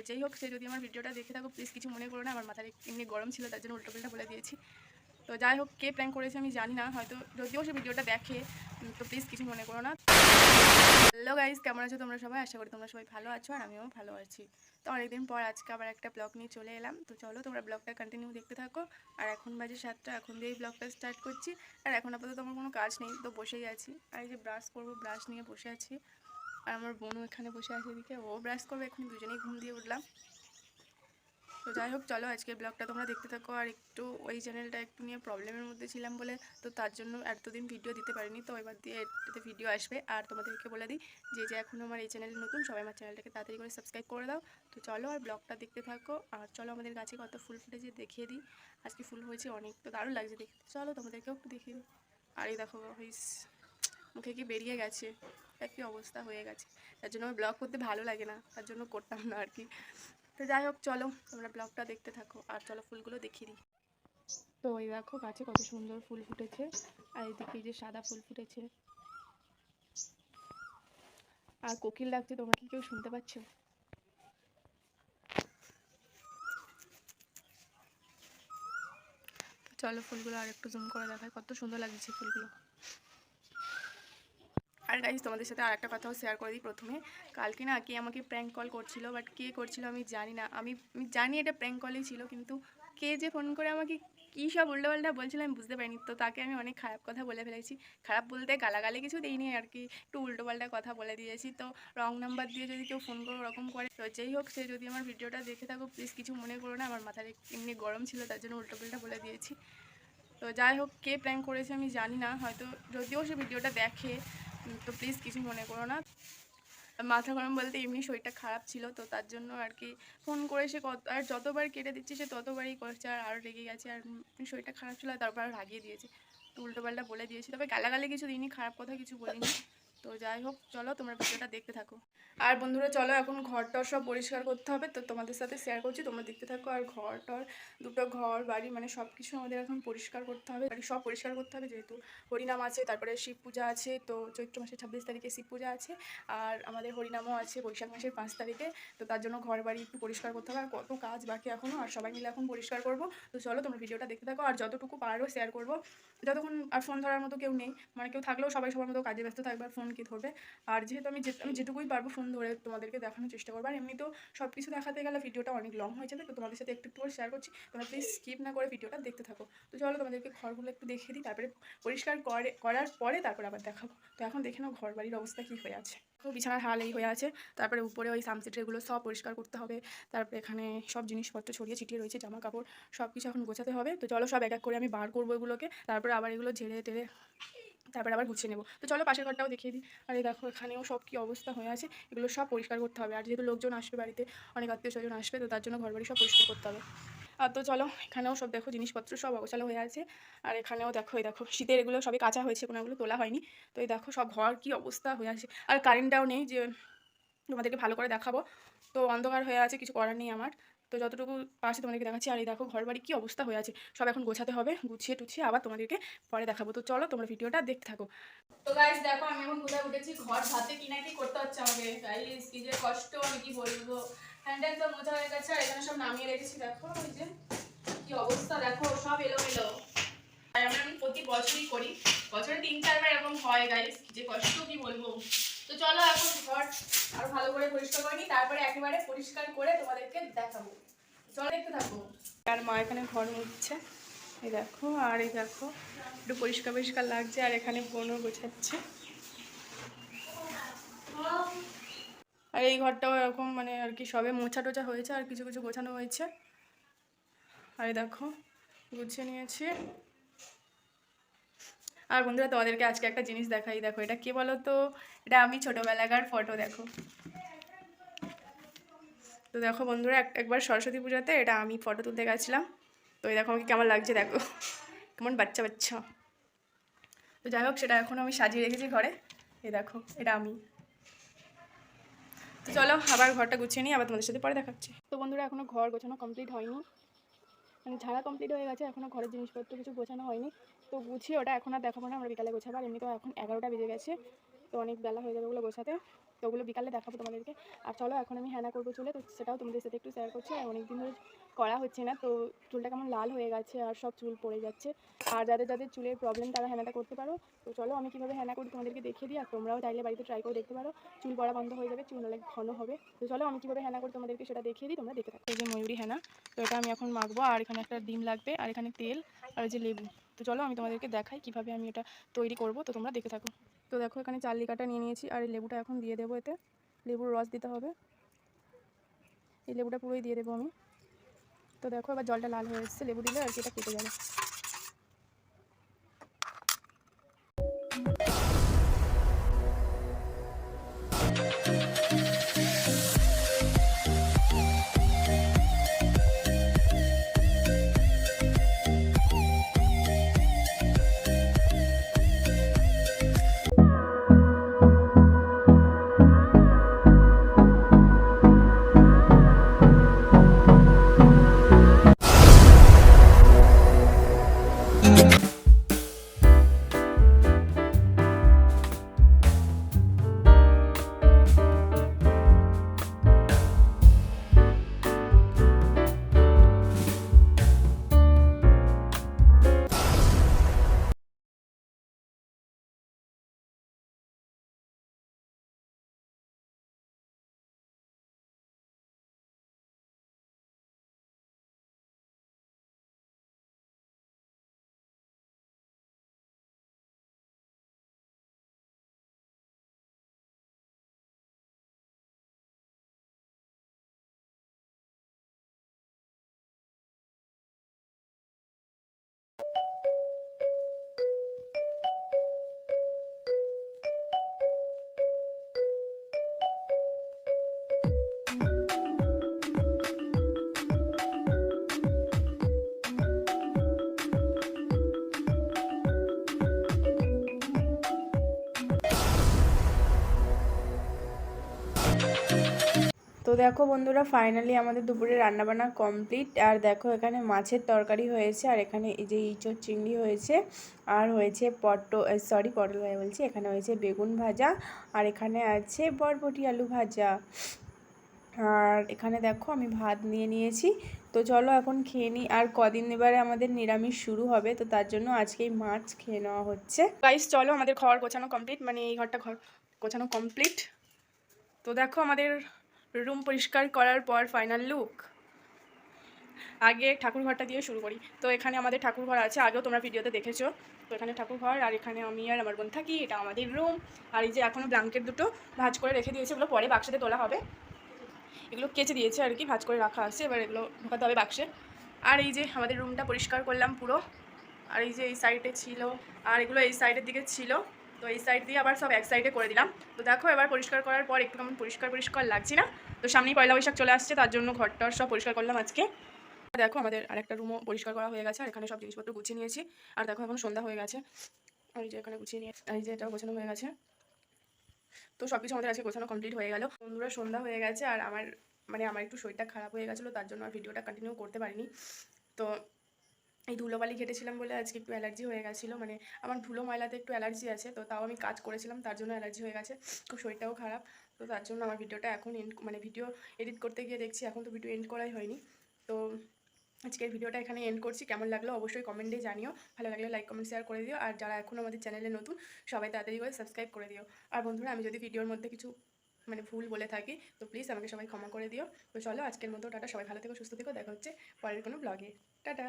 যাই হোক, সে যদি আমার ভিডিওটা দেখে থাকো প্লিজ কিছু মনে করো না, আমার মাথায় এমনি গরম ছিল তার জন্য উল্টোপাল্টা বলে দিয়েছি। তো যাই হোক, কে প্র্যাঙ্ক করেছে আমি জানি না, হয়তো যদিও সে ভিডিওটা দেখে, তো প্লিজ কিছু মনে করো না। হ্যালো গাইজ, কেমন আছো তোমরা সবাই? আশা করি তোমরা সবাই ভালো আছো আর আমিও ভালো আছি। তো অনেকদিন পর আজকে আবার একটা ব্লগ নিয়ে চলে এলাম। তো চলো তোমরা ব্লগটা কন্টিনিউ দেখতে থাকো। আর এখন বাজে 7টা, এখন দিয়েই ব্লগটা স্টার্ট করছি। আর এখন আপাতত আমার কোনো কাজ নেই, তো বসেই আছি। আর এই যে ব্রাশ করবো, ব্রাশ নিয়ে বসে আছি। আর আমার বোনও এখানে বসে আছে, এদিকে ও ব্রাশ করবে, এখন দুজনেই ঘুম দিয়ে উঠলাম। তো যাই হোক, চলো আজকের ব্লগটা তোমরা দেখতে থাকো। আর একটু ওই চ্যানেলটা একটু নিয়ে প্রবলেমের মধ্যে ছিলাম বলে, তো তার জন্য এতদিন ভিডিও দিতে পারিনি। তো এবার দিয়ে এটাতে ভিডিও আসবে। আর তোমাদেরকে বলে দিই, যে এখনও আমার এই চ্যানেলে নতুন, সবাই আমার চ্যানেলটাকে তাড়াতাড়ি করে সাবস্ক্রাইব করে দাও। তো চলো আর ব্লগটা দেখতে থাকো। আর চলো আমাদের গাছে কত ফুল ফুটেছে দেখিয়ে দিই। আজকে ফুল হয়েছে অনেক, তো দারুণ লাগছে দেখতে। চলো তোমাদেরকেও একটু দেখিয়ে দিই। আর এই দেখো হইস, মুখে কি বেরিয়ে গেছে, একই অবস্থা হয়ে গেছে। তার জন্য আমার ব্লগ করতে ভালো লাগে না, তার জন্য করতাম না আর কি। তো যাই হোক, চলো তোমরা ব্লগটা দেখতে থাকো। আর চলো ফুলগুলো দেখিয়ে দিই। তো এই দেখো গাছে কত সুন্দর ফুল ফুটেছে। আর এদিকে এই যে সাদা ফুল ফুটেছে। আর কোকিল ডাকছে, তোমরা কি কেউ শুনতে পাচ্ছ? চলো ফুলগুলো আর একটু জুম করে দেখায়, কত সুন্দর লাগছে ফুলগুলো। আর গাইজ, তোমাদের সাথে আর একটা কথাও শেয়ার করে দিই প্রথমে। কালকে না কে আমাকে প্র্যাঙ্ক কল করছিল, বাট কে করছিল আমি জানি না। আমি জানি এটা প্র্যাঙ্ক কলই ছিল, কিন্তু কে যে ফোন করে আমাকে কী সব উল্টোপাল্টা বলছিল আমি বুঝতে পারিনি। তো তাকে আমি অনেক খারাপ কথা বলে ফেলেছি। খারাপ বলতে গালাগালি কিছু দিইনি আর কি, একটু উল্টোপাল্টা কথা বলে দিয়েছি। তো রং নাম্বার দিয়ে যদি কেউ ফোন করে ওরকম করে, তো যাই হোক, সে যদি আমার ভিডিওটা দেখে থাকো প্লিজ কিছু মনে করো না, আমার মাথায় এমনি গরম ছিল তার জন্য উল্টোপাল্টা বলে দিয়েছি। তো যাই হোক, কে প্র্যাঙ্ক করেছে আমি জানি না, হয়তো যদিও সে ভিডিওটা দেখে, তো প্লিজ কিছু মনে করো না। মাথা গরম বলতে এমনি শরীরটা খারাপ ছিল, তো তার জন্য আর কি ফোন করে সে আর যতবার কেটে দিচ্ছে সে ততবারই করছে, আর আরও রেগে গেছে। আর শরীরটা খারাপ ছিল, আর তারপর আর রাগিয়ে দিয়েছে, তো উল্টোপাল্টা বলে দিয়েছি। তবে গালাগালি কিছু দিইনি, খারাপ কথা কিছু বলিনি। তো যাই হোক, চলো তোমরা ভিডিওটা দেখতে থাকো। আর বন্ধুরা চলো, এখন ঘরটর সব পরিষ্কার করতে হবে, তো তোমাদের সাথে শেয়ার করছি, তোমরা দেখতে থাকো। আর ঘরটর দুটো ঘর বাড়ি মানে সব কিছু আমাদের এখন পরিষ্কার করতে হবে, বাড়ি সব পরিষ্কার করতে হবে, যেহেতু হরিনাম আছে, তারপরে শিব পূজা আছে। তো চৈত্র মাসের 26 তারিখে শিব পূজা আছে, আর আমাদের হরিনামও আছে বৈশাখ মাসের 5 তারিখে। তো তার জন্য ঘর বাড়ি একটু পরিষ্কার করতে হবে, আর কত কাজ বাকি এখনও, আর সবাই মিলে এখন পরিষ্কার করবো। তো চলো তোমরা ভিডিওটা দেখতে থাকো, আর যতটুকু পারো শেয়ার করবো, যতক্ষণ আর ফোন ধরার মতো কেউ নেই, মানে কেউ থাকলেও সবাই সবার মতো কাজে ব্যস্ত থাকবে, আর ফোন কি ধরবে। আর যেহেতু আমি যেটুকুই পারবো ফোন ধরে তোমাদেরকে দেখানোর চেষ্টা করবো। আর এমনিতেও সব কিছু দেখাতে গেলে ভিডিওটা অনেক লং হয়ে যাবে, তো তোমাদের সাথে একটু একটু করে শেয়ার করছি, তোমরা প্লিজ স্কিপ না করে ভিডিওটা দেখতে থাকো। তো চলো তোমাদেরকে ঘরগুলো একটু দেখিয়ে দিই, তারপরে পরিষ্কার করার পরে তারপরে আবার দেখাবো। তো এখন দেখে নাও ঘর বাড়ির অবস্থা কী হয়ে আছে। বিছানার হাল এই হয়ে আছে, তারপরে উপরে ওই সামসেটগুলো সব পরিষ্কার করতে হবে, তারপরে এখানে সব জিনিসপত্র ছড়িয়ে ছিটিয়ে রয়েছে, জামা কাপড় সব কিছু এখন গোছাতে হবে। তো চলো সব এক এক করে আমি বার করবো এগুলোকে, তারপরে আবার এগুলো ঝেড়ে টেড়ে তারপরে আবার গুছিয়ে নেবো। তো চলো পাশের ঘরটাও দেখিয়ে দিই। আর এই দেখো এখানেও সব কী অবস্থা হয়ে আছে, এগুলো সব পরিষ্কার করতে হবে। আর যেহেতু লোকজন আসবে বাড়িতে, অনেক আত্মীয় স্বজন আসবে, তো তার জন্য ঘর বাড়ি সব পরিষ্কার করতে হবে। আর তো চলো, এখানেও সব দেখো জিনিসপত্র সব অগোছালো হয়ে আছে। আর এখানেও দেখো, এই দেখো শীতের এগুলো সবই কাঁচা হয়েছে, কোনোগুলো তোলা হয়নি। তো এই দেখো সব ঘর কী অবস্থা হয়ে আছে। আর কারেন্টটাও নেই যে তোমাদেরকে ভালো করে দেখাবো, তো অন্ধকার হয়ে আছে, কিছু করার নেই আমার। তো যতটুকু পারছি তোমাদেরকে দেখাচ্ছি। আর এই দেখো ঘর বাড়ি কী অবস্থা হয়ে আছে, সব এখন গোছাতে হবে, গুছিয়ে টুছিয়ে আবার তোমাদেরকে পরে দেখাবো। তো চলো তোমরা ভিডিওটা দেখতে থাকো। তো গাইস দেখো, আমি এখন কোথায় উঠেছি, ঘর ভাতে কি না কি করতে হচ্ছে আমাকে। গাইস কি যে কষ্ট, আমি কি বলবো। হ্যান্ডেল তো মোছা হয়ে গেছে, আর এখানে সব নামিয়ে রেখেছি। দেখো এই যে কি অবস্থা, দেখো সব এলোমেলো। আর আমি প্রতি বছরই করি, বছরে 3-4 বার এরকম হয় গাইস, যে কষ্ট কি বলবো। তো চলো এখন ঘর আরো ভালো করে পরিষ্কার করে নিই, তারপরে একেবারে পরিষ্কার করে তোমাদেরকে দেখাবো। চলো দেখতে থাকো। আর মা এখানে ঘর মুছছে, এই দেখো। আর এই দেখো একটু পরিষ্কার পরিষ্কার লাগছে, আর এখানে বোনও গোছাচ্ছে। আর এই ঘরটাও এরকম মানে আর কি সবে মোছা টোছা হয়েছে, আর কিছু কিছু গোছানো হয়েছে। আর এই দেখো গুছিয়ে নিয়েছি। আর বন্ধুরা তোমাদেরকে আজকে একটা জিনিস দেখাই, দেখো এটা কি বলো তো, এটা আমি ছোটোবেলাকার ফটো, দেখো। তো দেখো বন্ধুরা, একবার সরস্বতী পূজাতে এটা আমি ফটো তুলতে গেছিলাম। তো এই দেখো আমাকে কেমন লাগছে, দেখো কেমন বাচ্চা বাচ্চা। তো যাই হোক, সেটা এখন আমি সাজিয়ে রেখেছি ঘরে, এই দেখো এটা আমি। তো চলো আবার ঘরটা গুছিয়ে নিই, আবার তোমাদের সাথে পরে দেখাচ্ছি। তো বন্ধুরা এখনও ঘর গোছানো কমপ্লিট হয়নি, মানে ঝাড়া কমপ্লিট হয়ে গেছে, এখনও ঘরের জিনিসপত্র কিছু গোছানো হয়নি। তো গুছিয়ে ওটা এখন আর দেখাবো না, আমরা বিকালে গোছাবো। আর এমনিতেও এখন 11টা বেজে গেছে, তো অনেক বেলা হয়ে যাবে ওগুলো গোছাতে। তো ওগুলো বিকালে দেখাবো তোমাদেরকে। আর চলো এখন আমি হেনা করবো চুলে, তো সেটাও তোমাদের সাথে একটু শেয়ার করছি। আর অনেকদিন ধরে করা হচ্ছে না, তো চুলটা কেমন লাল হয়ে গেছে আর সব চুল পড়ে যাচ্ছে। আর যাদের যাদের চুলের প্রবলেম তারা হেনাটা করতে পারো। তো চলো আমি কীভাবে হেনা করি তোমাদেরকে দেখিয়ে দিই, আর তোমরাও চাইলে বাড়িতে ট্রাই করে দেখতে পারো। চুল পড়া বন্ধ হয়ে যাবে, চুল অনেক ঘন হবে। তো চলো আমি কীভাবে হেনা করি তোমাদেরকে সেটা দেখিয়ে দিই, তোমরা দেখতে থাকো। এই যে ময়ূরী হেনা, তো এটা আমি এখন মাখবো। আর এখানে একটা ডিম লাগবে, আর এখানে তেল, আর এই যে লেবু। তো চলো আমি তোমাদেরকে দেখাই কীভাবে আমি এটা তৈরি করবো, তো তোমরা দেখে থাকো। তো দেখো এখানে 4 লিকাটা নিয়ে নিয়েছি, আর এই লেবুটা এখন দিয়ে দেবো। এতে লেবুর রস দিতে হবে, এই লেবুটা পুরোই দিয়ে দেবো আমি। তো দেখো এবার জলটা লাল হয়ে এসেছে, লেবু দিলে আর কি এটা কেটে যাবে। তো দেখো বন্ধুরা, ফাইনালি আমাদের দুপুরে রান্নাবান্না কমপ্লিট। আর দেখো এখানে মাছের তরকারি হয়েছে, আর এখানে এই যে ইঁচড় চিংড়ি হয়েছে, আর হয়েছে পটল বলছি, এখানে হয়েছে বেগুন ভাজা, আর এখানে আছে বরবটি আলু ভাজা। আর এখানে দেখো আমি ভাত নিয়ে নিয়েছি। তো চলো এখন খেয়ে নিই। আর কদিন এবারে আমাদের নিরামিষ শুরু হবে, তো তার জন্য আজকেই মাছ খেয়ে নেওয়া হচ্ছে। গাইস চলো আমাদের ঘর গোছানো কমপ্লিট, মানে এই ঘর গোছানো কমপ্লিট। তো দেখো আমাদের রুম পরিষ্কার করার পর ফাইনাল লুক। আগে ঠাকুর ঘরটা দিয়ে শুরু করি। তো এখানে আমাদের ঠাকুর ঘর আছে, আগেও তোমরা ভিডিওতে দেখেছো। তো এখানে ঠাকুর ঘর, আর এখানে আমি আর আমার বোন থাকি, এটা আমাদের রুম। আর এই যে এখনও ব্ল্যাঙ্কেট দুটো ভাঁজ করে রেখে দিয়েছে, এগুলো পরে বাক্সতে তোলা হবে। এগুলো কেচে দিয়েছে আর কি, ভাঁজ করে রাখা আছে, এবার এগুলো ঢোকাতে হবে বাক্সে। আর এই যে আমাদের রুমটা পরিষ্কার করলাম পুরো। আর এই যে এই সাইডে ছিল, আর এগুলো এই সাইডের দিকে ছিল, তো এই সাইড দিয়ে আবার সব এক সাইডে করে দিলাম। তো দেখো এবার পরিষ্কার করার পর একটু কেমন পরিষ্কার লাগছে না? তো সামনেই পয়লা বৈশাখ চলে আসছে, তার জন্য ঘরটা সব পরিষ্কার করলাম আজকে। দেখো আমাদের আরেকটা রুমও পরিষ্কার করা হয়ে গেছে, আর এখানে সব জিনিসপত্র গুছিয়ে নিয়েছি। আর দেখো এখন সন্ধ্যা হয়ে গেছে, আর এই যে এখানে গুছিয়ে নিয়ে, আর এই যে এটাও গোছানো হয়ে গেছে। তো সব কিছু আমাদের আজকে গোছানো কমপ্লিট হয়ে গেল। বন্ধুরা সন্ধ্যা হয়ে গেছে, আর আমার একটু শরীরটা খারাপ হয়ে গেছিলো, তার জন্য আর ভিডিওটা কন্টিনিউ করতে পারিনি। তো এই ধুলোবালি ঘেটেছিলাম বলে আজকে একটু অ্যালার্জি হয়ে গেছিলো, মানে আমার ধুলো ময়লাতে একটু অ্যালার্জি আছে। তো তাও আমি কাজ করেছিলাম, তার জন্য অ্যালার্জি হয়ে গেছে, খুব শরীরটাও খারাপ। তো তার জন্য আমার ভিডিওটা এখন ভিডিও এডিট করতে গিয়ে দেখছি এখন তো ভিডিও এন্ড করাই হয়নি। তো আজকের ভিডিওটা এখানে এন্ড করছি। কেমন লাগলো অবশ্যই কমেন্টে জানিও, ভালো লাগলে লাইক কমেন্ট শেয়ার করে দিও। আর যারা এখনও আমাদের চ্যানেলে নতুন, সবাই তাড়াতাড়ি করে সাবস্ক্রাইব করে দিও। আর বন্ধুরা, আমি যদি ভিডিওর মধ্যে কিছু ভুল বলে থাকি তো প্লিজ আমাকে সবাই ক্ষমা করে দিও। তো চলো আজকের মতো টাটা, সবাই ভালো থেকো, সুস্থ থেকো, দেখা হচ্ছে পরের কোনো ব্লগে। টাটা।